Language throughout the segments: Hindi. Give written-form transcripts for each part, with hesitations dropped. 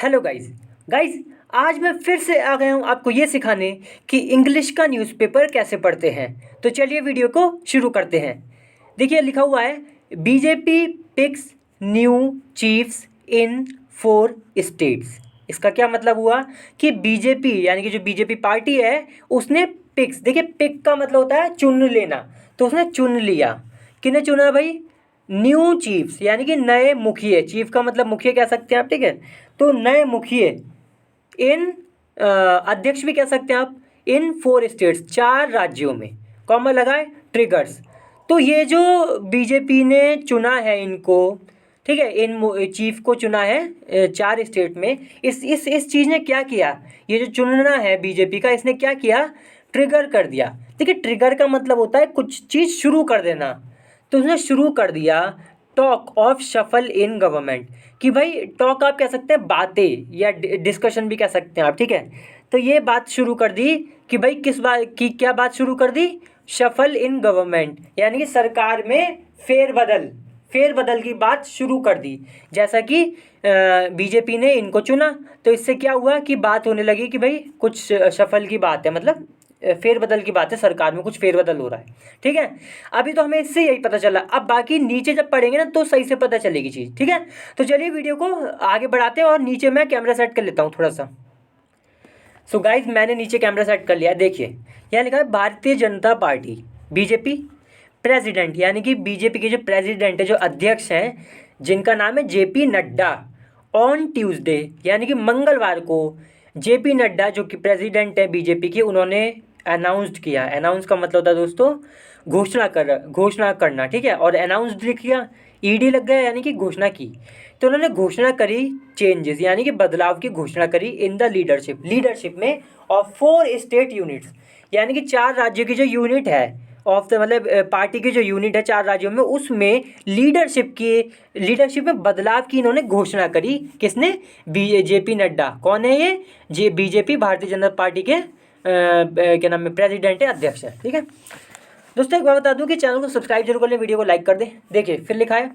हेलो गाइस गाइस आज मैं फिर से आ गया हूँ आपको ये सिखाने कि इंग्लिश का न्यूज़पेपर कैसे पढ़ते हैं। तो चलिए वीडियो को शुरू करते हैं। देखिए लिखा हुआ है बीजेपी पिक्स न्यू चीफ्स इन 4 स्टेट्स। इसका क्या मतलब हुआ कि बीजेपी यानी कि जो बीजेपी पार्टी है उसने पिक्स, देखिए पिक का मतलब होता है चुन लेना, तो उसने चुन लिया। किसने चुना भाई? न्यू चीफ्स यानी कि नए मुखिए। चीफ का मतलब मुखिया कह सकते हैं आप, ठीक है। तो नए मुखिए इन अध्यक्ष भी कह सकते हैं आप, इन 4 स्टेट्स 4 राज्यों में। कॉमा लगाए ट्रिगर्स। तो ये जो बीजेपी ने चुना है इनको, ठीक है, इन चीफ को चुना है 4 स्टेट में। इस चीज़ ने क्या किया, ये जो चुनना है बीजेपी का, इसने क्या किया? ट्रिगर कर दिया। देखिए ट्रिगर का मतलब होता है कुछ चीज़ शुरू कर देना। तो उसने शुरू कर दिया talk of shuffle in government, कि भाई टॉक आप कह सकते हैं बातें या डिस्कशन भी कह सकते हैं आप, ठीक है। तो ये बात शुरू कर दी कि भाई किस बात की, क्या बात शुरू कर दी? शफल इन गवर्नमेंट यानी कि सरकार में फेरबदल की बात शुरू कर दी। जैसा कि बीजेपी ने इनको चुना, तो इससे क्या हुआ कि बात होने लगी कि भाई कुछ शफल की बात है, मतलब फेरबदल की बात है, सरकार में कुछ फेरबदल हो रहा है, ठीक है। अभी तो हमें इससे यही पता चला, अब बाकी नीचे जब पढ़ेंगे ना तो सही से पता चलेगी चीज़, ठीक है। तो चलिए वीडियो को आगे बढ़ाते हैं और नीचे मैं कैमरा सेट कर लेता हूँ थोड़ा सा। सो गाइज मैंने नीचे कैमरा सेट कर लिया। देखिए यहाँ लिखा है Bharatiya Janata party BJP president, यानी कि बीजेपी के जो प्रेसिडेंट है, जो अध्यक्ष हैं, जिनका नाम है जेपी नड्डा, ऑन ट्यूसडे यानी कि मंगलवार को जेपी नड्डा जो कि प्रेसिडेंट है बीजेपी के, उन्होंने अनाउंस्ड किया। अनाउंस का मतलब होता है दोस्तों घोषणा करना, ठीक है। और अनाउंस्ड लिख किया, ईडी लग गया यानी कि घोषणा की। तो उन्होंने घोषणा करी चेंजेस यानी कि बदलाव की घोषणा करी इन द लीडरशिप में ऑफ 4 स्टेट यूनिट्स, यानी कि 4 राज्यों की जो यूनिट है ऑफ द, मतलब पार्टी की जो यूनिट है 4 राज्यों में, उसमें लीडरशिप में बदलाव की इन्होंने घोषणा करी। किसने? जेपी नड्डा। कौन है ये? बीजेपी भारतीय जनता पार्टी के क्या नाम है, प्रेसिडेंट है, अध्यक्ष है, ठीक है। दोस्तों एक बात बता दूं कि चैनल को सब्सक्राइब जरूर कर लें, वीडियो को लाइक कर दें। देखिए फिर लिखा है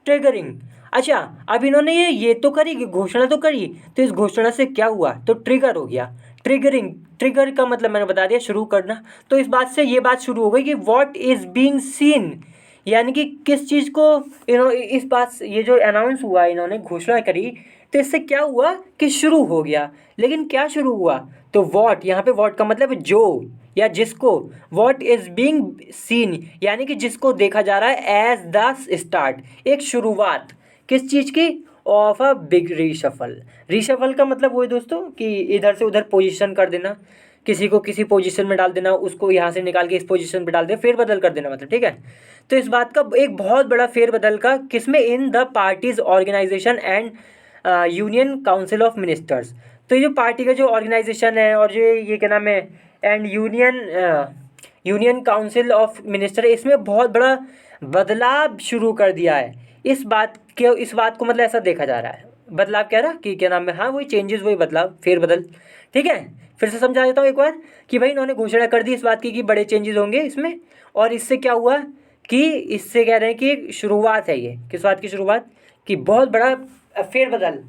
ट्रिगरिंग। अच्छा, अब इन्होंने ये तो करी, घोषणा तो करी, तो इस घोषणा से क्या हुआ? तो ट्रिगर हो गया। ट्रिगर का मतलब मैंने बता दिया, शुरू करना। तो इस बात से ये बात शुरू हो गई कि व्हाट इज बीइंग सीन, यानी कि किस चीज़ को इस बात से, ये जो अनाउंस हुआ, इन्होंने घोषणा करी, तो इससे क्या हुआ कि शुरू हो गया। लेकिन क्या शुरू हुआ? तो व्हाट, यहाँ पे व्हाट का मतलब जो या जिसको, व्हाट इज बीइंग सीन यानी कि जिसको देखा जा रहा है एज द स्टार्ट, एक शुरुआत किस चीज़ की? ऑफ अ बिग रीशफल का मतलब वो है दोस्तों कि इधर से उधर पोजीशन कर देना, किसी को किसी पोजीशन में डाल देना, उसको यहाँ से निकाल के इस पोजीशन पे डाल देना, फेरबदल कर देना, मतलब, ठीक है। तो इस बात का एक बहुत बड़ा फेरबदल का किसमें? In the parties organisation and union council of ministers. तो ये जो पार्टी का जो ऑर्गेनाइजेशन है और ये क्या नाम है, and union council of minister, इसमें बहुत बड़ा बदलाव शुरू कर दिया है। इस बात को मतलब ऐसा देखा जा रहा है, बदलाव क्या रहा कि क्या नाम है, हाँ वही चेंजेस, वही बदलाव, फेरबदल, ठीक है। फिर से समझा देता हूँ एक बार कि भाई इन्होंने घोषणा कर दी इस बात की कि बड़े चेंजेस होंगे इसमें, और इससे क्या हुआ कि इससे कह रहे हैं कि शुरुआत है, ये किस बात की शुरुआत? कि बहुत बड़ा फेरबदल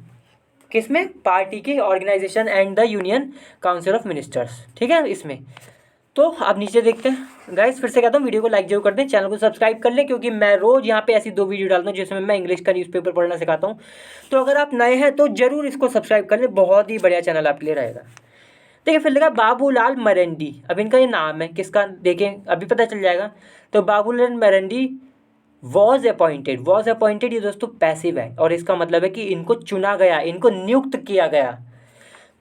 किसमें? पार्टी के organisation and the union council of ministers, ठीक है इसमें। तो अब नीचे देखते हैं गाइस, फिर से कहता हूँ वीडियो को लाइक जरूर कर दें, चैनल को सब्सक्राइब कर लें, क्योंकि मैं रोज़ यहाँ पे ऐसी 2 वीडियो डालता हूँ जिसमें मैं इंग्लिश का न्यूज़पेपर पढ़ना सिखाता हूँ। तो अगर आप नए हैं तो जरूर इसको सब्सक्राइब कर लें, बहुत ही बढ़िया चैनल आपके लिए रहेगा। देखिए फिर लगा बाबूलाल मरंडी। अब इनका ये नाम है किसका, देखें अभी पता चल जाएगा। तो बाबूलाल मरंडी वॉज अपॉइंटेड, ये दोस्तों पैसिव है, और इसका मतलब है कि इनको चुना गया, इनको नियुक्त किया गया।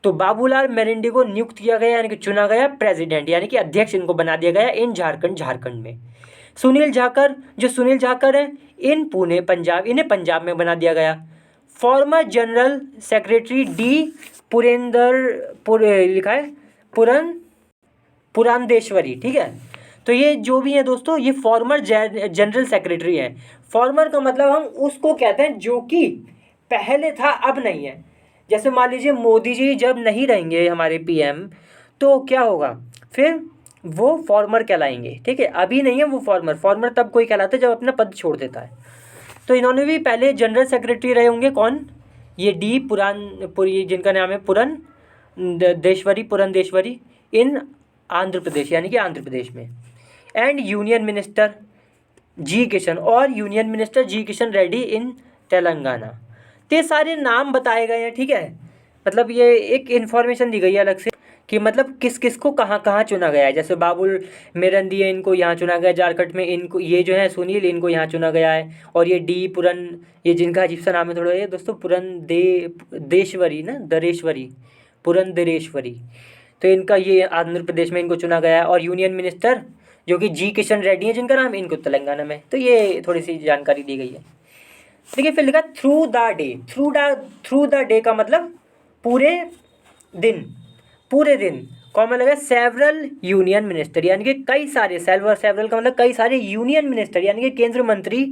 तो बाबूलाल मरंडी को नियुक्त किया गया यानी कि चुना गया प्रेसिडेंट, यानी कि अध्यक्ष इनको बना दिया गया इन झारखंड में। सुनील झाकर है इन पुणे पंजाब, इन्हें पंजाब में बना दिया गया। फॉर्मर जनरल सेक्रेटरी डी लिखा है पुरंदेश्वरी, ठीक है। तो ये जो भी है दोस्तों, ये फॉर्मर जनरल सेक्रेटरी है। फॉर्मर का मतलब हम उसको कहते हैं जो कि पहले था अब नहीं है। जैसे मान लीजिए मोदी जी जब नहीं रहेंगे हमारे पीएम, तो क्या होगा? फिर वो फॉर्मर कहलाएंगे, ठीक है। अभी नहीं है वो फॉर्मर तब कोई कहलाता है जब अपना पद छोड़ देता है। तो इन्होंने भी पहले जनरल सेक्रेटरी रहे होंगे, कौन? ये डी पुरी जिनका नाम है पुरंदेश्वरी इन आंध्र प्रदेश, यानी कि आंध्र प्रदेश में। एंड यूनियन मिनिस्टर जी किशन और यूनियन मिनिस्टर जी किशन रेड्डी इन तेलंगाना। तो ये सारे नाम बताए गए हैं, ठीक है। मतलब ये एक इन्फॉर्मेशन दी गई है अलग से कि मतलब किस किस को कहाँ कहाँ चुना गया है। जैसे बाबुल मेरंदी है, इनको यहाँ चुना गया झारखंड में, इनको ये जो है सुनील, इनको यहाँ चुना गया है। और ये डी पुरन, ये जिनका अजीब सा नाम है थोड़ा, ये दोस्तों देश्वरी ना, दरेश्वरी, पुरंदरेश्वरी, तो इनका ये आंध्र प्रदेश में इनको चुना गया है। और यूनियन मिनिस्टर जो कि जी किशन रेड्डी है जिनका नाम, इनको तेलंगाना में। तो ये थोड़ी सी जानकारी दी गई है। देखिए फिर लिखा through the day. Through the day का मतलब पूरे दिन, पूरे दिन। कॉमन लगा सेवरल यूनियन मिनिस्टर, यानी कि कई सारे, सेवरल का मतलब कई सारे यूनियन मिनिस्टर यानी कि केंद्र मंत्री।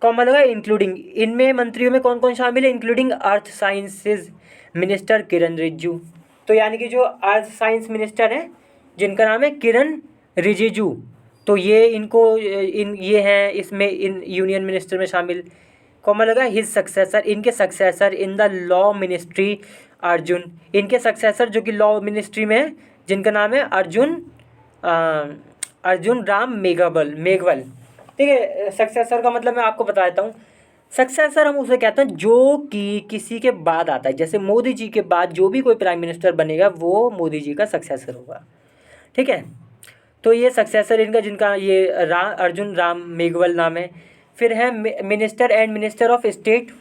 कॉमन लगा इंक्लूडिंग, इनमें मंत्रियों में कौन कौन शामिल है, इंक्लूडिंग अर्थ साइंसेज मिनिस्टर किरण रिजिजू। तो यानी कि जो अर्थ साइंस मिनिस्टर हैं जिनका नाम है किरण रिजिजू, तो ये इनको ये हैं इसमें, इन यूनियन मिनिस्टर में शामिल। कॉमन लगा हिज सक्सेसर, इनके successor in the law ministry Arjun, इनके सक्सेसर जो कि लॉ मिनिस्ट्री में है जिनका नाम है अर्जुन राम मेघवल। ठीक है, सक्सेसर का मतलब मैं आपको बता देता हूँ। सक्सेसर हम उसे कहते हैं जो कि किसी के बाद आता है। जैसे मोदी जी के बाद जो भी कोई प्राइम मिनिस्टर बनेगा वो मोदी जी का सक्सेसर होगा, ठीक है। तो ये सक्सेसर इनका, जिनका ये अर्जुन राम मेघवल नाम है। फिर है minister and minister of state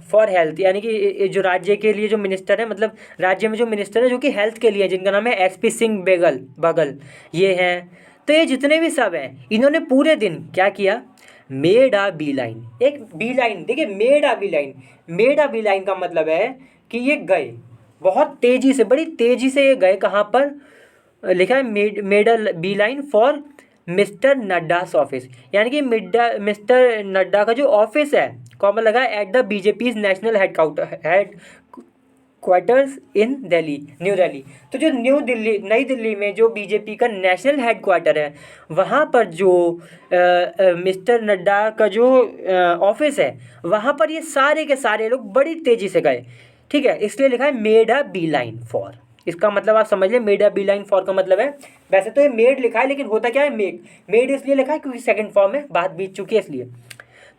for health, यानी कि जो राज्य के लिए जो मिनिस्टर है, मतलब राज्य में जो मिनिस्टर है जो कि हेल्थ के लिए, जिनका नाम है एसपी सिंह बघेल, ये हैं। तो ये जितने भी सब हैं इन्होंने पूरे दिन क्या किया, मेड आ बी लाइन, एक बी लाइन। देखिए made a B line, made a B line का मतलब है कि ये गए बहुत तेज़ी से, बड़ी तेज़ी से ये गए कहाँ पर, लिखा है made a B line for mister Nadda's office, यानी कि मिस्टर नड्डा का जो ऑफिस है, कॉमन लगा at the BJP national head quarters in Delhi, new Delhi. तो जो नई दिल्ली में जो बीजेपी का नेशनल हेड क्वार्टर है, वहाँ पर जो मिस्टर नड्डा का जो ऑफिस है, वहाँ पर ये सारे के सारे लोग बड़ी तेज़ी से गए, ठीक है। इसलिए लिखा है made a B line for, इसका मतलब आप समझ लें, made a B line for का मतलब है, वैसे तो ये मेड लिखा है लेकिन होता क्या है, मेड इसलिए लिखा है क्योंकि सेकंड फॉर्म में बात बीत चुकी है इसलिए।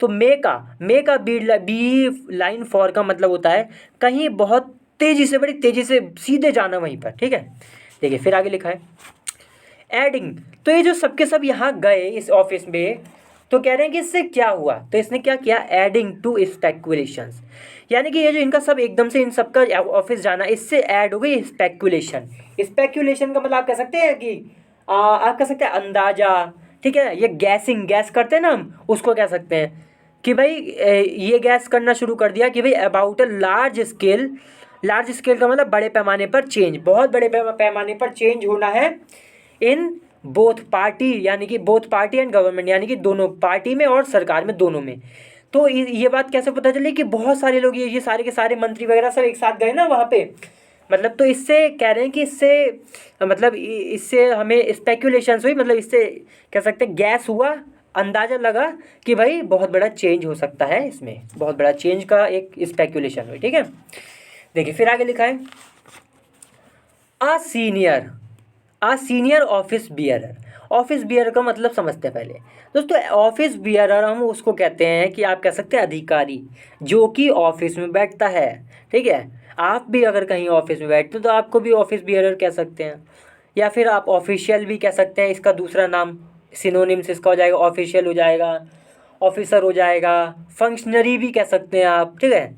तो make a B line for का मतलब होता है कहीं बहुत तेज़ी से, बड़ी तेज़ी से सीधे जाना वहीं पर, ठीक है। देखिए फिर आगे लिखा है एडिंग। तो ये जो सबके सब यहाँ गए इस ऑफिस में, तो कह रहे हैं कि इससे क्या हुआ, तो इसने क्या किया, एडिंग टू स्पेकुलेशंस, यानी कि ये जो इनका सब एकदम से इन सबका ऑफिस जाना, इससे ऐड हो गई स्पेकुलेशन। स्पेकुलेशन का मतलब आप कह सकते हैं कि आप कह सकते हैं अंदाजा, ठीक है। ये गैस करते हैं ना हम, उसको कह सकते हैं कि भाई ये गैस करना शुरू कर दिया कि भाई अबाउट अ लार्ज स्केल का मतलब बड़े पैमाने पर चेंज, बहुत बड़े पैमाने पर चेंज होना है इन बोथ पार्टी, यानी कि बोथ पार्टी एंड गवर्नमेंट, यानी कि दोनों पार्टी में और सरकार में, दोनों में। तो ये बात कैसे पता चली कि बहुत सारे लोग, ये सारे के सारे मंत्री वगैरह सब एक साथ गए ना वहाँ पे, मतलब तो इससे कह रहे हैं कि इससे मतलब इससे हमें स्पेकुलेशंस हुई, मतलब इससे कह सकते हैं गैस हुआ, अंदाज़ा लगा कि भाई बहुत बड़ा चेंज हो सकता है, इसमें बहुत बड़ा चेंज का एक स्पेकुलेशन हुई, ठीक है। देखिए फिर आगे लिखा है a senior office bearer. Office bearer का मतलब समझते हैं पहले दोस्तों। ऑफिस बियरर हम उसको कहते हैं कि आप कह सकते हैं अधिकारी जो कि ऑफिस में बैठता है, ठीक है। आप भी अगर कहीं ऑफिस में बैठते हो तो आपको भी ऑफिस बियरर कह सकते हैं, या फिर आप ऑफिशियल भी कह सकते हैं, इसका दूसरा नाम सिनोनिम्स इसका हो जाएगा, ऑफिशियल हो जाएगा, ऑफिसर हो जाएगा, फंक्शनरी भी कह सकते हैं आप, ठीक है।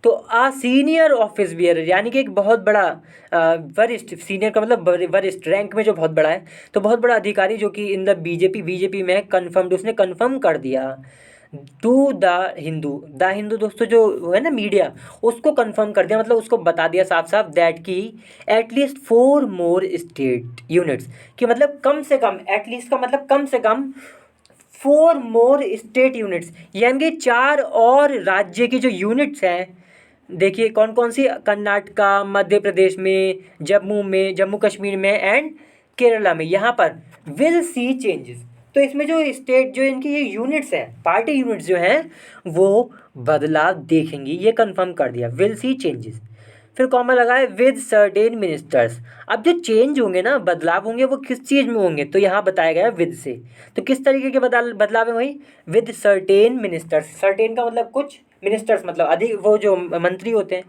तो सीनियर ऑफिस बियरर यानी कि एक बहुत बड़ा वरिष्ठ, सीनियर का मतलब वरिष्ठ, रैंक में जो बहुत बड़ा है, तो बहुत बड़ा अधिकारी जो कि इन द बीजेपी में कन्फर्म्ड, उसने कन्फर्म कर दिया टू द हिंदू दोस्तों जो है ना मीडिया, उसको कन्फर्म कर दिया, मतलब उसको बता दिया साफ साफ दैट कि एटलीस्ट 4 मोर स्टेट यूनिट्स, कि मतलब कम से कम, एटलीस्ट का मतलब कम से कम 4 मोर स्टेट यूनिट्स, यानी कि 4 और राज्य की जो यूनिट्स हैं, देखिए कौन कौन सी, कर्नाटका, मध्य प्रदेश में, जम्मू कश्मीर में एंड केरला में, यहाँ पर विल सी चेंजेस। तो इसमें जो स्टेट जो इनकी ये यूनिट्स हैं, पार्टी यूनिट्स जो हैं वो बदलाव देखेंगी, ये कंफर्म कर दिया, विल सी चेंजेस। फिर कॉमा लगा है विद सर्टेन मिनिस्टर्स। अब जो चेंज होंगे ना, बदलाव होंगे, वो किस चीज़ में होंगे, तो यहाँ बताया गया है विद से। तो किस तरीके के बदलाव है वही, विद सर्टेन मिनिस्टर्स। सर्टेन का मतलब कुछ, मिनिस्टर्स मतलब अधिक, वो जो मंत्री होते हैं।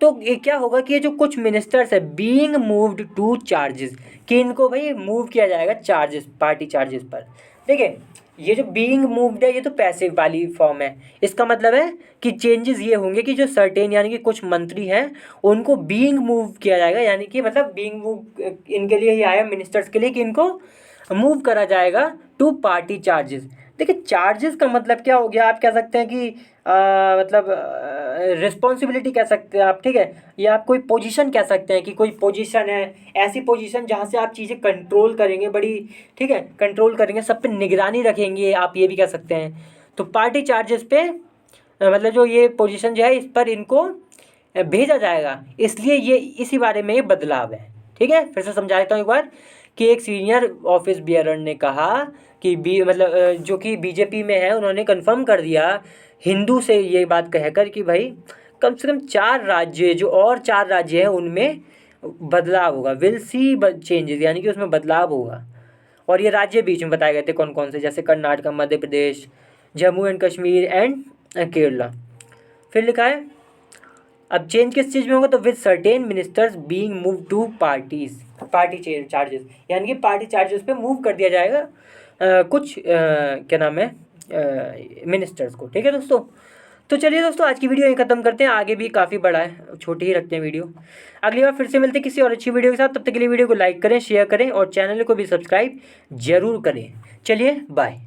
तो ये क्या होगा कि ये जो कुछ मिनिस्टर्स है बीइंग मूव्ड टू चार्जेस, कि इनको भाई मूव किया जाएगा चार्जेस, पार्टी चार्जेस पर। देखिए ये जो बीइंग मूव्ड है ये तो पैसिव वाली फॉर्म है। इसका मतलब है कि चेंजेस ये होंगे कि जो सर्टेन यानी कि कुछ मंत्री हैं उनको बीइंग मूव किया जाएगा, यानी कि मतलब बीइंग मूव इनके लिए ही आया, मिनिस्टर्स के लिए, कि इनको मूव करा जाएगा टू पार्टी चार्जेस। देखिए चार्जेस का मतलब क्या हो गया, आप कह सकते हैं कि मतलब रिस्पॉन्सिबिलिटी कह सकते हैं आप, ठीक है, या आप कोई पोजीशन कह सकते हैं कि कोई पोजीशन है, ऐसी पोजीशन जहाँ से आप चीज़ें कंट्रोल करेंगे बड़ी, ठीक है, कंट्रोल करेंगे, सब पे निगरानी रखेंगे, आप ये भी कह सकते हैं। तो पार्टी चार्जेस पे मतलब जो ये पोजीशन जो है इस पर इनको भेजा जाएगा, इसलिए ये इसी बारे में ये बदलाव है। ठीक है, फिर से समझा देता हूँ एक बार कि एक सीनियर ऑफिस बियरर ने कहा कि जो कि बीजेपी में है, उन्होंने कंफर्म कर दिया हिंदू से ये बात कहकर कि भाई कम से कम 4 राज्य, जो और 4 राज्य हैं उनमें बदलाव होगा, विल सी चेंजेस, यानी कि उसमें बदलाव होगा। और ये राज्य बीच में बताए गए थे कौन कौन से, जैसे कर्नाटक, मध्य प्रदेश, जम्मू एंड कश्मीर एंड केरला। फिर लिखा है अब चेंज किस चीज़ में होगा, तो with certain ministers being move to party charges, यानी कि पार्टी चार्जेस पे मूव कर दिया जाएगा कुछ क्या नाम है मिनिस्टर्स को। ठीक है दोस्तों, तो चलिए दोस्तों आज की वीडियो यहीं ख़त्म करते हैं, आगे भी काफ़ी बड़ा है, छोटी ही रखते हैं वीडियो। अगली बार फिर से मिलते हैं किसी और अच्छी वीडियो के साथ, तब तक के लिए वीडियो को लाइक करें, शेयर करें और चैनल को भी सब्सक्राइब जरूर करें। चलिए बाय।